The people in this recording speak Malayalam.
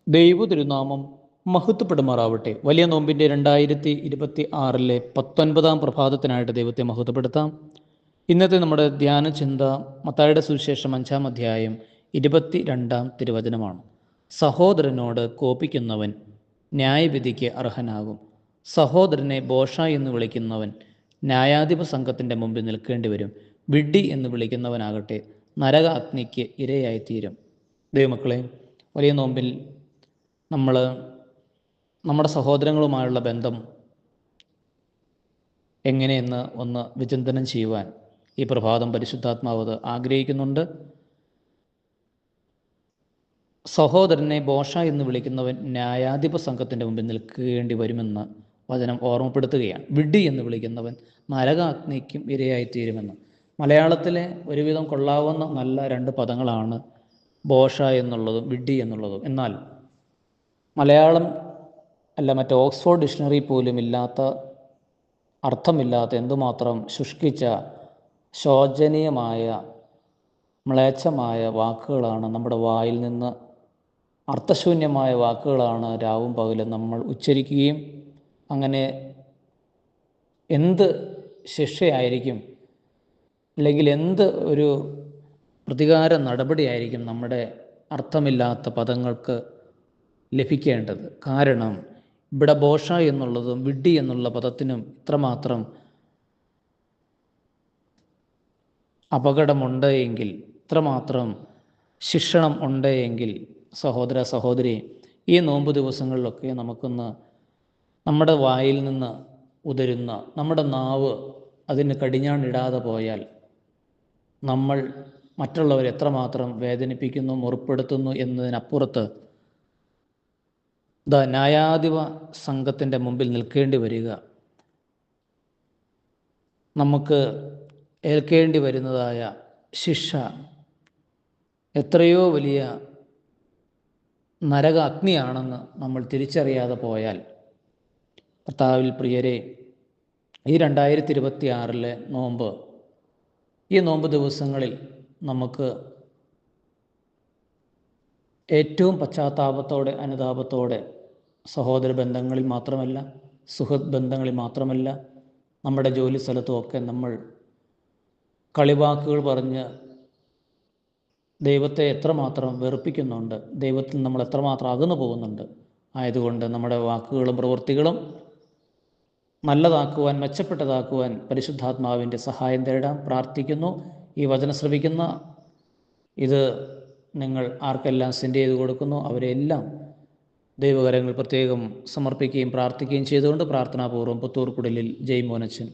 ദൈവ തിരുനാമം മഹത്വപ്പെടുമാറാവട്ടെ. വലിയ നോമ്പിൻ്റെ 2026 19 പ്രഭാതത്തിനായിട്ട് ദൈവത്തെ മഹത്വപ്പെടുത്താം. ഇന്നത്തെ നമ്മുടെ ധ്യാന ചിന്ത മത്തായിയുടെ സുവിശേഷം 5 അധ്യായം 22 തിരുവചനമാണ്. സഹോദരനോട് കോപിക്കുന്നവൻ ന്യായവിധിക്ക് അർഹനാകും. സഹോദരനെ ബോഷ എന്ന് വിളിക്കുന്നവൻ ന്യായാധിപ സംഘത്തിൻ്റെ മുമ്പിൽ നിൽക്കേണ്ടി വരും. വിഡ്ഢി എന്ന് വിളിക്കുന്നവനാകട്ടെ നരക അഗ്നിക്ക് ഇരയായിത്തീരും. ദൈവമക്കളെ, വലിയ നോമ്പിൽ നമ്മൾ നമ്മുടെ സഹോദരങ്ങളുമായുള്ള ബന്ധം എങ്ങനെയെന്ന് ഒന്ന് വിചിന്തനം ചെയ്യുവാൻ ഈ പ്രഭാതം പരിശുദ്ധാത്മാവ് ആഗ്രഹിക്കുന്നുണ്ട്. സഹോദരനെ ബോഷ എന്ന് വിളിക്കുന്നവൻ ന്യായാധിപ സംഘത്തിൻ്റെ മുമ്പിൽ നിൽക്കേണ്ടി വരുമെന്ന് വചനം ഓർമ്മപ്പെടുത്തുകയാണ്. വിഡ്ഢി എന്ന് വിളിക്കുന്നവൻ നരകാഗ്നിക്കും ഇരയായിത്തീരുമെന്ന്. മലയാളത്തിലെ ഒരുവിധം കൊള്ളാവുന്ന നല്ല 2 പദങ്ങളാണ് ബോഷ എന്നുള്ളതും വിഡ്ഢി എന്നുള്ളതും. എന്നാൽ മലയാളം അല്ല, മറ്റേ ഓക്സ്ഫോർഡ് ഡിക്ഷണറി പോലും ഇല്ലാത്ത, അർത്ഥമില്ലാത്ത, എന്തുമാത്രം ശുഷ്കിച്ച ശോചനീയമായ മ്ലേച്ഛമായ വാക്കുകളാണ് നമ്മുടെ വായിൽ നിന്ന്, അർത്ഥശൂന്യമായ വാക്കുകളാണ് രാവും പകലും നമ്മൾ ഉച്ചരിക്കുകയും അങ്ങനെ എന്ത് ശിക്ഷയായിരിക്കും അല്ലെങ്കിൽ എന്ത് ഒരു പ്രതികാര നടപടിയായിരിക്കും നമ്മുടെ അർത്ഥമില്ലാത്ത പദങ്ങൾക്ക് ലഭിക്കേണ്ടത്. കാരണം ഇവിടെ ബോഷ എന്നുള്ളതും വിഡ്ഢി എന്നുള്ള പദത്തിനും ഇത്രമാത്രം അപകടമുണ്ട് എങ്കിൽ, ഇത്രമാത്രം ശിക്ഷണം ഉണ്ട് എങ്കിൽ, സഹോദര സഹോദരി, ഈ നോമ്പ് ദിവസങ്ങളിലൊക്കെ നമുക്കൊന്ന് നമ്മുടെ വായിൽ നിന്ന് ഉതിരുന്ന നമ്മുടെ നാവ് അതിന് കടിഞ്ഞാണിടാതെ പോയാൽ നമ്മൾ മറ്റുള്ളവരെ എത്രമാത്രം വേദനിപ്പിക്കുന്നു, മുറിപ്പെടുത്തുന്നു എന്നതിനപ്പുറത്ത് ന്യായാധിപ സംഘത്തിൻ്റെ മുമ്പിൽ നിൽക്കേണ്ടി വരിക, നമുക്ക് ഏൽക്കേണ്ടി വരുന്നതായ ശിക്ഷ എത്രയോ വലിയ നരക അഗ്നിയാണെന്ന് നമ്മൾ തിരിച്ചറിയാതെ പോയാൽ, കർത്താവിൽ പ്രിയരെ, ഈ 2026 നോമ്പ്, ഈ നോമ്പ് ദിവസങ്ങളിൽ നമുക്ക് ഏറ്റവും പശ്ചാത്താപത്തോടെ, അനുതാപത്തോടെ, സഹോദര ബന്ധങ്ങളിൽ മാത്രമല്ല, സുഹൃത്ത് ബന്ധങ്ങളിൽ മാത്രമല്ല, നമ്മുടെ ജോലി സ്ഥലത്തുമൊക്കെ നമ്മൾ കളിവാക്കുകൾ പറഞ്ഞ് ദൈവത്തെ എത്രമാത്രം വെറുപ്പിക്കുന്നുണ്ട്, ദൈവത്തിൽ നമ്മൾ എത്രമാത്രം അകന്നു പോകുന്നുണ്ട്. ആയതുകൊണ്ട് നമ്മുടെ വാക്കുകളും പ്രവൃത്തികളും നല്ലതാക്കുവാൻ, മെച്ചപ്പെട്ടതാക്കുവാൻ പരിശുദ്ധാത്മാവിൻ്റെ സഹായം തേടാം. പ്രാർത്ഥിക്കുന്നു. ഈ വചനം ശ്രവിക്കുന്ന ഇത് നിങ്ങൾ ആർക്കെല്ലാം സെൻഡ് ചെയ്ത് കൊടുക്കുന്നു അവരെല്ലാം ദൈവകരങ്ങൾ പ്രത്യേകം സമർപ്പിക്കുകയും പ്രാർത്ഥിക്കുകയും ചെയ്തുകൊണ്ട് പ്രാർത്ഥനാപൂർവ്വം പുത്തൂർ കുടലിൽ ജയ് മോനച്ചൻ.